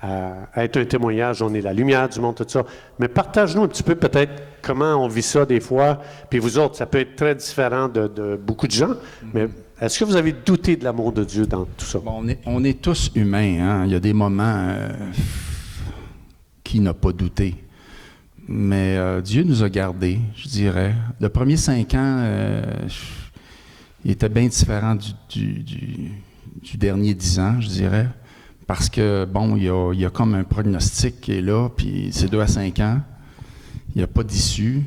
à être un témoignage, on est la lumière du monde, tout ça. Mais partage-nous un petit peu peut-être comment on vit ça des fois. Puis vous autres, ça peut être très différent de beaucoup de gens, mais est-ce que vous avez douté de l'amour de Dieu dans tout ça? Bon, on est tous humains. Hein? Il y a des moments qui n'ont pas douté. Mais Dieu nous a gardés, je dirais. Le premier 5 ans, il était bien différent du dernier 10 ans, je dirais. Parce que, bon, il y a comme un prognostic qui est là, puis c'est 2 à 5 ans. Il n'y a pas d'issue.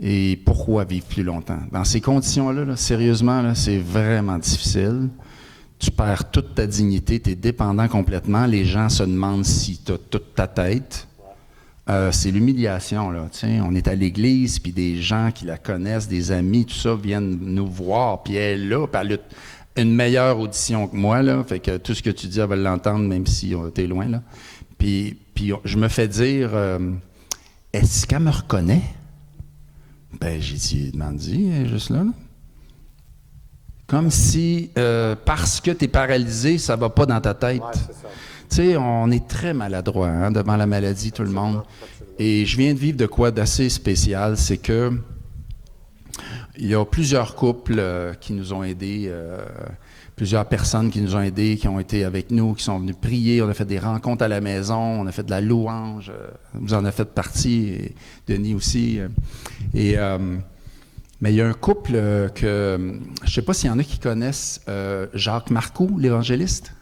Et pourquoi vivre plus longtemps? Dans ces conditions-là, là, sérieusement, là, c'est vraiment difficile. Tu perds toute ta dignité, tu es dépendant complètement. Les gens se demandent si tu as toute ta tête. C'est l'humiliation, là. On est à l'église, puis des gens qui la connaissent, des amis, tout ça, viennent nous voir, puis elle est là, puis elle a une meilleure audition que moi, là. Fait que tout ce que tu dis, elle va l'entendre, même si t'es loin, là. Puis je me fais dire, est-ce qu'elle me reconnaît? Ben, j'ai dit, demande-y, elle est juste là, là. Comme si, parce que tu es paralysé, ça va pas dans ta tête. Ouais, c'est ça. Tu sais, on est très maladroit hein, devant la maladie, tout le monde. Et je viens de vivre de quoi d'assez spécial, c'est que il y a plusieurs couples qui nous ont aidés, plusieurs personnes qui nous ont aidés, qui ont été avec nous, qui sont venus prier. On a fait des rencontres à la maison, on a fait de la louange. Vous en avez fait partie, et Denis aussi. Mais il y a un couple que, je ne sais pas s'il y en a qui connaissent Jacques Marcoux, l'évangéliste.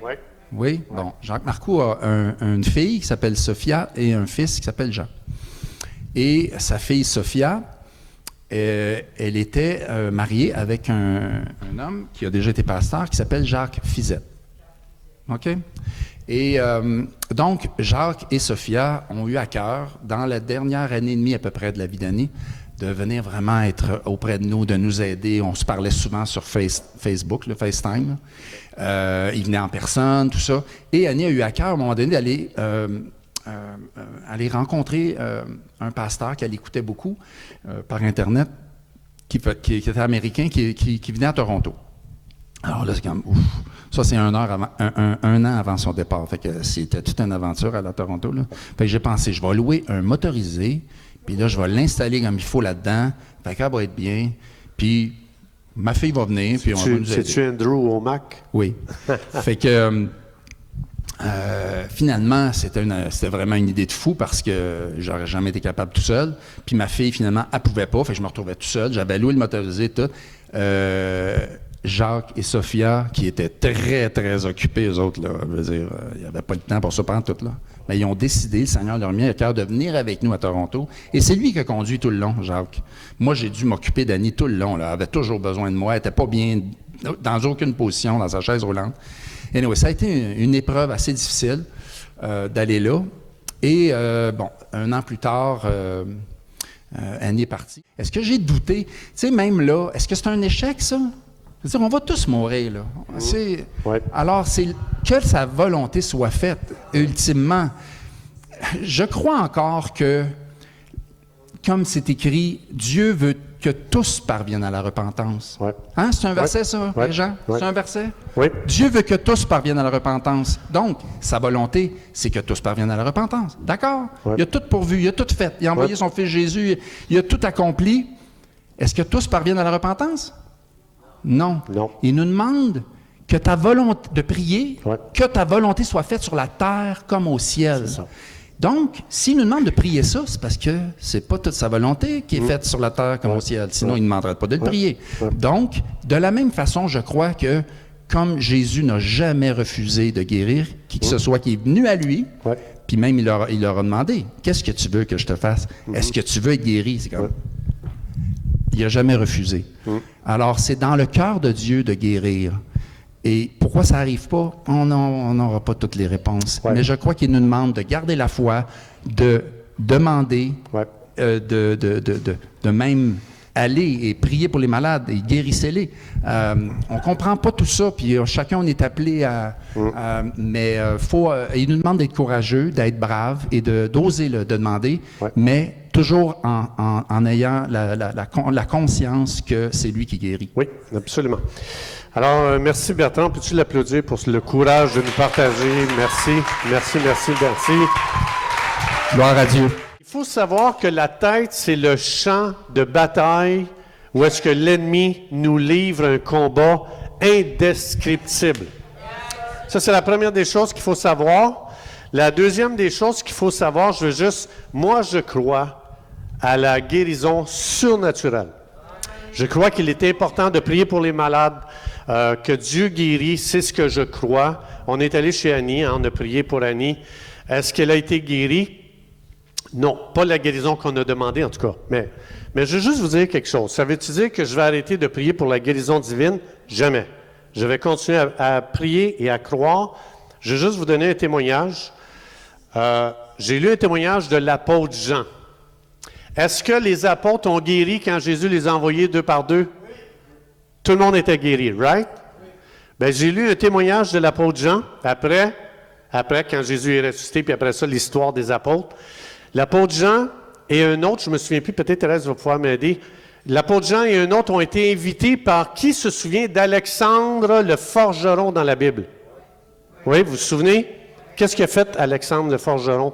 Oui. Oui, bon. Jacques Marcoux a une fille qui s'appelle Sophia et un fils qui s'appelle Jean. Et sa fille Sophia, elle était mariée avec un homme qui a déjà été pasteur qui s'appelle Jacques Fizette. OK? Et donc, Jacques et Sophia ont eu à cœur, dans la dernière année et demie à peu près de la vie d'Annie, de venir vraiment être auprès de nous, de nous aider. On se parlait souvent sur Facebook, le FaceTime. Ils venaient en personne, tout ça. Et Annie a eu à cœur, à un moment donné, d'aller rencontrer un pasteur qu'elle écoutait beaucoup par Internet, qui était américain, qui venait à Toronto. Alors là, c'est comme, ouf. Ça, c'est un an avant son départ. Fait que c'était toute une aventure à Toronto, là. Fait que j'ai pensé, je vais louer un motorisé, puis là, je vais l'installer comme il faut là-dedans. Fait qu'elle va être bien. Puis ma fille va venir, puis on va nous aider. C'est-tu Andrew au Mac? Oui. Fait que finalement, c'était vraiment une idée de fou parce que j'aurais jamais été capable tout seul. Puis ma fille, finalement, elle pouvait pas. Fait que je me retrouvais tout seul. J'avais loué le motorisé, tout. Jacques et Sophia, qui étaient très, très occupés, eux autres, là. Je veux dire, il n'y avait pas le temps pour ça pendant tout, là. Mais ils ont décidé, le Seigneur leur a mis à cœur de venir avec nous à Toronto. Et c'est lui qui a conduit tout le long, Jacques. Moi, j'ai dû m'occuper d'Annie tout le long, là. Elle avait toujours besoin de moi. Elle n'était pas bien, dans aucune position, dans sa chaise roulante. Et anyway, ça a été une épreuve assez difficile d'aller là. Et, bon, 1 an plus tard, Annie est partie. Est-ce que j'ai douté? Tu sais, même là, est-ce que c'est un échec, ça? C'est-à-dire, on va tous mourir, là. Ouais. Alors, c'est que sa volonté soit faite, ultimement. Je crois encore que, comme c'est écrit, Dieu veut que tous parviennent à la repentance. Ouais. Hein? C'est un verset, Ouais. ça, Ouais. les gens? Ouais. C'est un verset? Oui. Dieu veut que tous parviennent à la repentance. Donc, sa volonté, c'est que tous parviennent à la repentance. D'accord? Ouais. Il a tout pourvu, il a tout fait. Il a envoyé son Fils Jésus, il a tout accompli. Est-ce que tous parviennent à la repentance? Non. Non. Il nous demande que ta volonté de prier, Ouais. que ta volonté soit faite sur la terre comme au ciel. C'est ça. Donc, s'il nous demande de prier ça, c'est parce que c'est pas toute sa volonté qui est faite sur la terre comme au ciel. Sinon, il ne demanderait pas de le prier. Donc, de la même façon, je crois que comme Jésus n'a jamais refusé de guérir qui que ce soit qui est venu à lui, Ouais. puis même il leur a demandé, qu'est-ce que tu veux que je te fasse? Est-ce que tu veux être guéri? C'est comme... Il n'a jamais refusé. Alors, c'est dans le cœur de Dieu de guérir. Et pourquoi ça n'arrive pas? On n'aura pas toutes les réponses. Ouais. Mais je crois qu'il nous demande de garder la foi, de demander, Ouais. de même aller et prier pour les malades et guérissez-les. On ne comprend pas tout ça, puis chacun on est appelé à... mais il nous demande d'être courageux, d'être brave et d'oser le demander, mais toujours en ayant la conscience que c'est lui qui guérit. Oui, absolument. Alors, merci Bertrand. Peux-tu l'applaudir pour le courage de nous partager? Merci, merci, merci, merci. Gloire à Dieu. Il faut savoir que la tête, c'est le champ de bataille où est-ce que l'ennemi nous livre un combat indescriptible. Ça, c'est la première des choses qu'il faut savoir. La deuxième des choses qu'il faut savoir, moi, je crois à la guérison surnaturelle. Je crois qu'il est important de prier pour les malades, que Dieu guérit, c'est ce que je crois. On est allé chez Annie, on a prié pour Annie. Est-ce qu'elle a été guérie? Non, pas la guérison qu'on a demandée en tout cas. Mais je veux juste vous dire quelque chose. Ça veut-tu dire que je vais arrêter de prier pour la guérison divine? Jamais. Je vais continuer à prier et à croire. Je vais juste vous donner un témoignage. J'ai lu un témoignage de l'apôtre Jean. Est-ce que les apôtres ont guéri quand Jésus les a envoyés 2 par 2? Oui. Tout le monde était guéri, right? Oui. Bien, j'ai lu un témoignage de l'apôtre Jean, après quand Jésus est ressuscité, puis après ça, l'histoire des apôtres. L'apôtre Jean et un autre, je ne me souviens plus, peut-être Thérèse va pouvoir m'aider. L'apôtre Jean et un autre ont été invités par qui se souvient d'Alexandre le forgeron dans la Bible? Oui, vous vous souvenez? Qu'est-ce qu'a fait Alexandre le forgeron?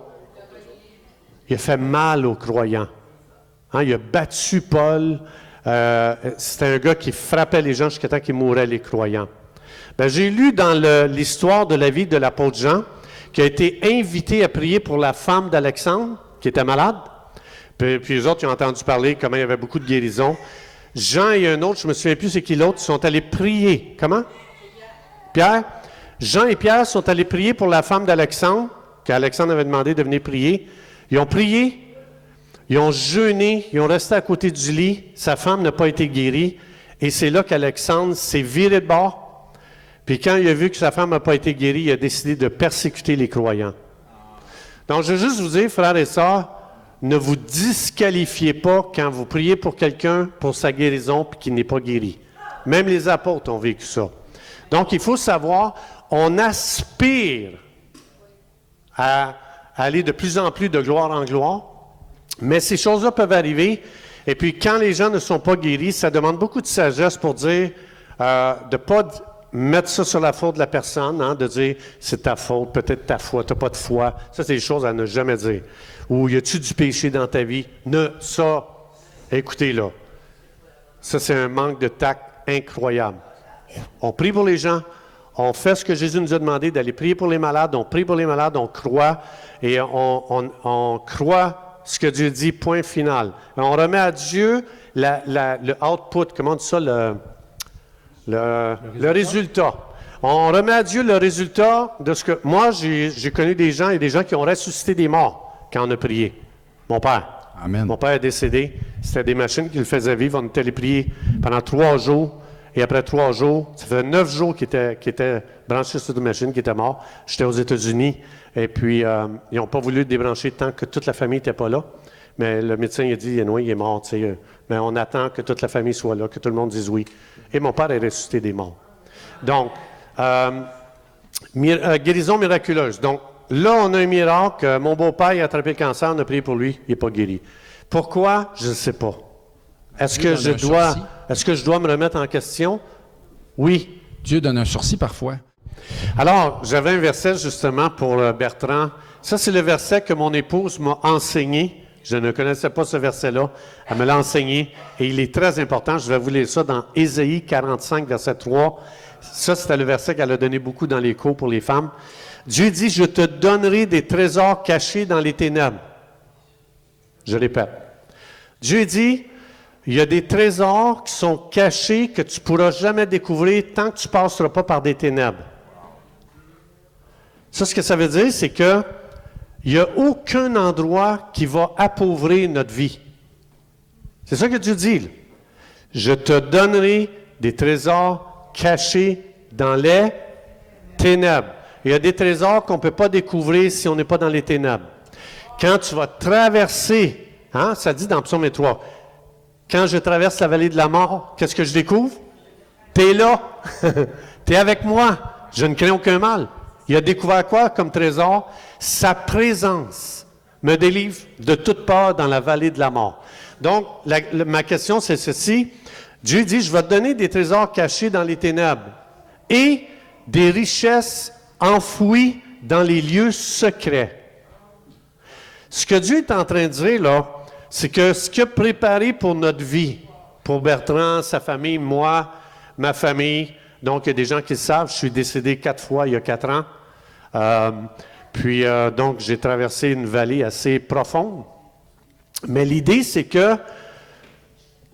Il a fait mal aux croyants. Hein, il a battu Paul. C'était un gars qui frappait les gens jusqu'à temps qu'ils mouraient, les croyants. Ben, j'ai lu dans l'histoire de la vie de l'apôtre Jean qui a été invité à prier pour la femme d'Alexandre qui était malade. Puis les autres, ils ont entendu parler comment il y avait beaucoup de guérisons. Jean et un autre, je ne me souviens plus c'est qui l'autre, sont allés prier. Comment? Pierre. Jean et Pierre sont allés prier pour la femme d'Alexandre, qu'Alexandre avait demandé de venir prier. Ils ont prié. Ils ont jeûné, ils ont resté à côté du lit, sa femme n'a pas été guérie, et c'est là qu'Alexandre s'est viré de bord. Puis quand il a vu que sa femme n'a pas été guérie, il a décidé de persécuter les croyants. Donc, je veux juste vous dire, frères et sœurs, ne vous disqualifiez pas quand vous priez pour quelqu'un, pour sa guérison, puis qu'il n'est pas guéri. Même les apôtres ont vécu ça. Donc, il faut savoir, on aspire à aller de plus en plus de gloire en gloire, mais ces choses-là peuvent arriver. Et puis, quand les gens ne sont pas guéris, ça demande beaucoup de sagesse pour dire, de ne pas mettre ça sur la faute de la personne, hein, de dire, c'est ta faute, peut-être ta foi, tu n'as pas de foi. Ça, c'est des choses à ne jamais dire. Ou, y a-tu du péché dans ta vie? Écoutez là, ça, c'est un manque de tact incroyable. On prie pour les gens, on fait ce que Jésus nous a demandé, d'aller prier pour les malades, on prie pour les malades, on croit, et on croit ce que Dieu dit, point final. On remet à Dieu le output, comment on dit ça, le résultat. On remet à Dieu le résultat de ce que... Moi, j'ai connu des gens qui ont ressuscité des morts quand on a prié. Mon père. Amen. Mon père est décédé. C'était des machines qui le faisaient vivre. On était allé prier pendant 3 jours. Et après 3 jours, ça faisait 9 jours qu'il était branché sur une machine, qui était mort. J'étais aux États-Unis. Et puis, ils n'ont pas voulu le débrancher tant que toute la famille n'était pas là. Mais le médecin il a dit, il est mort. Mais on attend que toute la famille soit là, que tout le monde dise oui. Et mon père est ressuscité des morts. Donc, guérison miraculeuse. Donc, là, on a un miracle. Mon beau-père a attrapé le cancer, on a prié pour lui, il n'est pas guéri. Pourquoi? Je ne sais pas. Est-ce que je dois me remettre en question? Oui. Dieu donne un sursis parfois. Alors, j'avais un verset justement pour Bertrand. Ça, c'est le verset que mon épouse m'a enseigné. Je ne connaissais pas ce verset-là. Elle me l'a enseigné et il est très important. Je vais vous lire ça dans Ésaïe 45, verset 3. Ça, c'était le verset qu'elle a donné beaucoup dans les cours pour les femmes. Dieu dit, « Je te donnerai des trésors cachés dans les ténèbres. » Je répète. Dieu dit, il y a des trésors qui sont cachés que tu ne pourras jamais découvrir tant que tu ne passeras pas par des ténèbres. Ça, ce que ça veut dire, c'est que il n'y a aucun endroit qui va appauvrir notre vie. C'est ça que Dieu dit. Là. Je te donnerai des trésors cachés dans les ténèbres. Il y a des trésors qu'on ne peut pas découvrir si on n'est pas dans les ténèbres. Quand tu vas traverser, ça dit dans Psaume 3, quand je traverse la vallée de la mort, qu'est-ce que je découvre? Tu es là. Tu es avec moi. Je ne crains aucun mal. Il a découvert quoi comme trésor? Sa présence me délivre de toute peur dans la vallée de la mort. Donc, ma question, c'est ceci. Dieu dit, je vais te donner des trésors cachés dans les ténèbres et des richesses enfouies dans les lieux secrets. Ce que Dieu est en train de dire, là, c'est que ce qu'il a préparé pour notre vie, pour Bertrand, sa famille, moi, ma famille, donc il y a des gens qui le savent, je suis décédé 4 fois il y a 4 ans. Donc, j'ai traversé une vallée assez profonde. Mais l'idée, c'est que, tu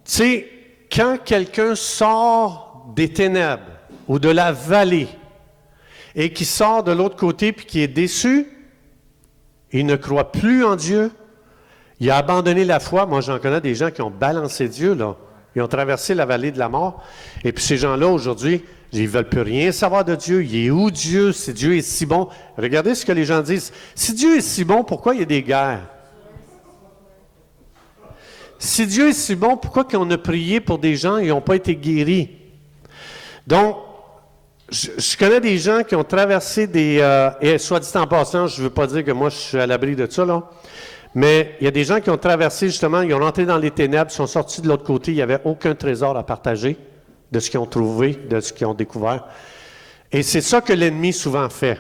sais, quand quelqu'un sort des ténèbres ou de la vallée et qui sort de l'autre côté puis qui est déçu, il ne croit plus en Dieu, il a abandonné la foi. Moi, j'en connais des gens qui ont balancé Dieu, là. Ils ont traversé la vallée de la mort. Et puis ces gens-là, aujourd'hui, ils ne veulent plus rien savoir de Dieu. Il est où Dieu? Si Dieu est si bon. Regardez ce que les gens disent. Si Dieu est si bon, pourquoi il y a des guerres? Si Dieu est si bon, pourquoi qu'on a prié pour des gens et ils n'ont pas été guéris? Donc, je connais des gens qui ont traversé et soit dit en passant, je ne veux pas dire que moi je suis à l'abri de ça, là. Mais il y a des gens qui ont traversé, justement, ils ont rentré dans les ténèbres, sont sortis de l'autre côté, il n'y avait aucun trésor à partager de ce qu'ils ont trouvé, de ce qu'ils ont découvert. Et c'est ça que l'ennemi souvent fait.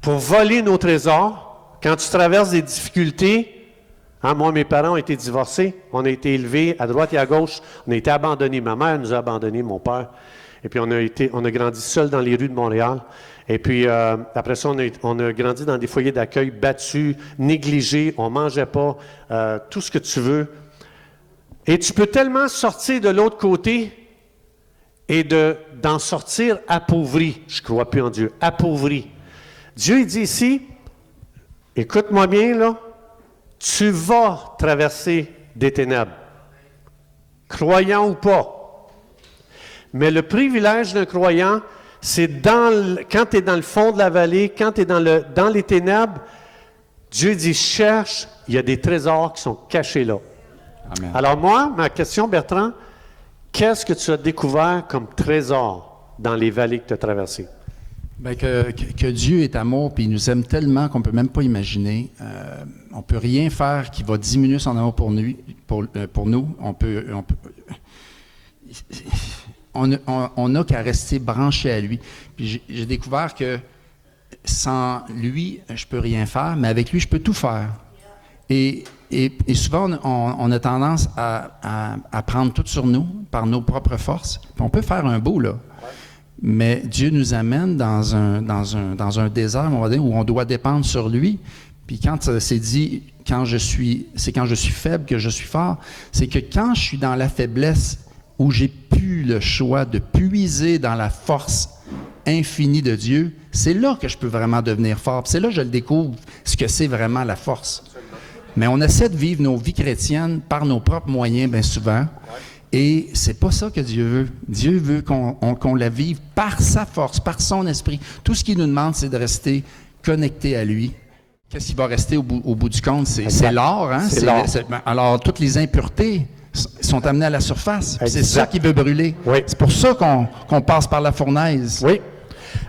Pour voler nos trésors, quand tu traverses des difficultés, moi, mes parents ont été divorcés, on a été élevés à droite et à gauche, on a été abandonnés. Ma mère nous a abandonnés, mon père. Et puis, on a grandi seuls dans les rues de Montréal. Et puis, après ça, on a grandi dans des foyers d'accueil battus, négligés, on ne mangeait pas, tout ce que tu veux. Et tu peux tellement sortir de l'autre côté et d'en sortir appauvri. Je ne crois plus en Dieu. Appauvri. Dieu, il dit ici, écoute-moi bien, là, tu vas traverser des ténèbres, croyant ou pas. Mais le privilège d'un croyant, c'est quand tu es dans le fond de la vallée, quand tu es dans les ténèbres, Dieu dit, cherche, il y a des trésors qui sont cachés là. Amen. Alors moi, ma question, Bertrand, qu'est-ce que tu as découvert comme trésor dans les vallées que tu as traversées? Bien, que Dieu est amour, puis il nous aime tellement qu'on ne peut même pas imaginer. On ne peut rien faire qui va diminuer son amour pour nous. On n'a qu'à rester branché à lui. Puis j'ai découvert que sans lui, je ne peux rien faire, mais avec lui, je peux tout faire. Et souvent, on a tendance à prendre tout sur nous, par nos propres forces. Puis on peut faire un beau, là. Mais Dieu nous amène dans un désert, on va dire, où on doit dépendre sur lui. Puis quand c'est dit, quand je suis faible que je suis fort, c'est que quand je suis dans la faiblesse, où j'ai plus le choix de puiser dans la force infinie de Dieu, c'est là que je peux vraiment devenir fort. Puis c'est là que je le découvre, ce que c'est vraiment la force. Mais on essaie de vivre nos vies chrétiennes par nos propres moyens, bien souvent. Et c'est pas ça que Dieu veut. Dieu veut qu'on la vive par sa force, par son esprit. Tout ce qu'il nous demande, c'est de rester connecté à lui. Qu'est-ce qui va rester au bout du compte? C'est l'or, hein? C'est l'or. Alors, toutes les impuretés sont amenées à la surface. C'est ça qui veut brûler. Oui. C'est pour ça qu'on passe par la fournaise. Oui.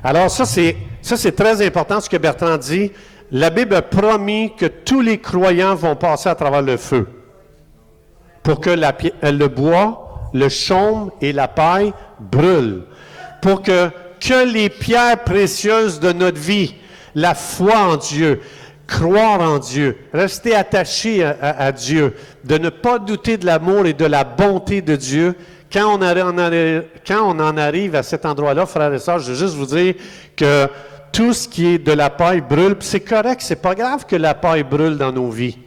Alors, ça, c'est très important, ce que Bertrand dit. La Bible a promis que tous les croyants vont passer à travers le feu. pour que le bois, le chaume et la paille brûlent, pour que les pierres précieuses de notre vie, la foi en Dieu, croire en Dieu, rester attaché à Dieu, de ne pas douter de l'amour et de la bonté de Dieu. Quand on en arrive à cet endroit-là, frères et sœurs, je veux juste vous dire que tout ce qui est de la paille brûle, c'est correct, c'est pas grave que la paille brûle dans nos vies.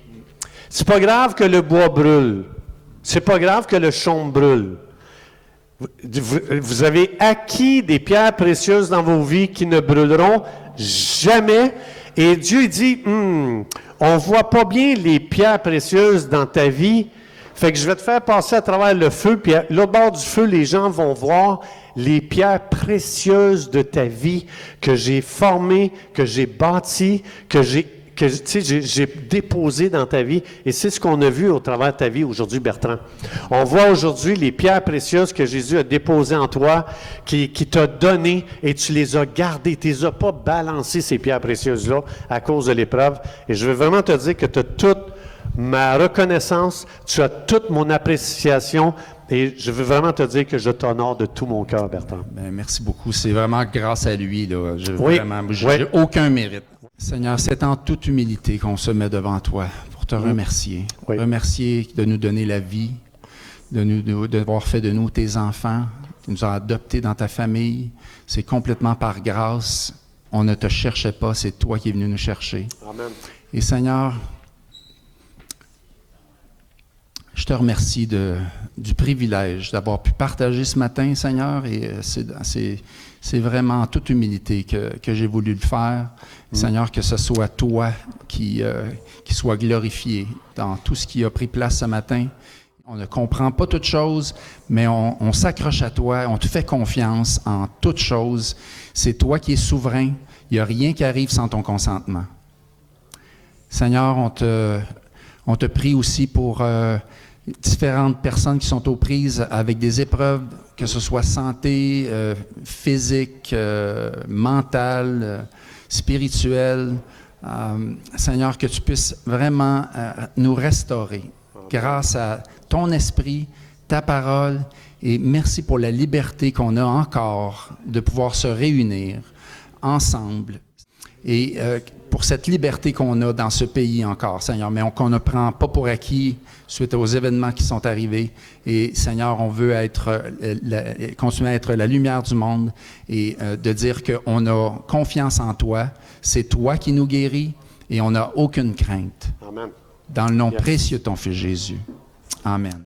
C'est pas grave que le bois brûle. C'est pas grave que le chaume brûle. Vous avez acquis des pierres précieuses dans vos vies qui ne brûleront jamais. Et Dieu dit, on voit pas bien les pierres précieuses dans ta vie. Fait que je vais te faire passer à travers le feu, puis là, au bord du feu, les gens vont voir les pierres précieuses de ta vie que j'ai formées, que j'ai bâties, que j'ai déposées dans ta vie. Et c'est ce qu'on a vu au travers de ta vie aujourd'hui, Bertrand. On voit aujourd'hui les pierres précieuses que Jésus a déposées en toi, qui t'a données, et tu les as gardées. Tu les as pas balancées, ces pierres précieuses-là, à cause de l'épreuve. Et je veux vraiment te dire que tu as toute ma reconnaissance, tu as toute mon appréciation, et je veux vraiment te dire que je t'honore de tout mon cœur, Bertrand. Bien, merci beaucoup. C'est vraiment grâce à lui. Là. J'ai aucun mérite. Seigneur, c'est en toute humilité qu'on se met devant toi pour te remercier. Oui. Remercier de nous donner la vie, d'avoir fait de nous tes enfants, de nous avoir adoptés dans ta famille. C'est complètement par grâce. On ne te cherchait pas, c'est toi qui es venu nous chercher. Amen. Et Seigneur, je te remercie du privilège d'avoir pu partager ce matin, Seigneur, et c'est vraiment en toute humilité que j'ai voulu le faire. Seigneur, que ce soit toi qui soit glorifié dans tout ce qui a pris place ce matin. On ne comprend pas toutes choses, mais on s'accroche à toi, on te fait confiance en toutes choses. C'est toi qui es souverain. Il n'y a rien qui arrive sans ton consentement. Seigneur, on te prie aussi pour différentes personnes qui sont aux prises avec des épreuves, que ce soit santé, physique, mentale, spirituelle. Seigneur, que tu puisses vraiment nous restaurer grâce à ton esprit, ta parole, et merci pour la liberté qu'on a encore de pouvoir se réunir ensemble. Et pour cette liberté qu'on a dans ce pays encore, Seigneur, mais qu'on ne prend pas pour acquis suite aux événements qui sont arrivés. Et Seigneur, on veut continuer à être la lumière du monde et de dire qu'on a confiance en toi. C'est toi qui nous guéris et on n'a aucune crainte. Amen. Dans le nom précieux de ton Fils Jésus. Amen.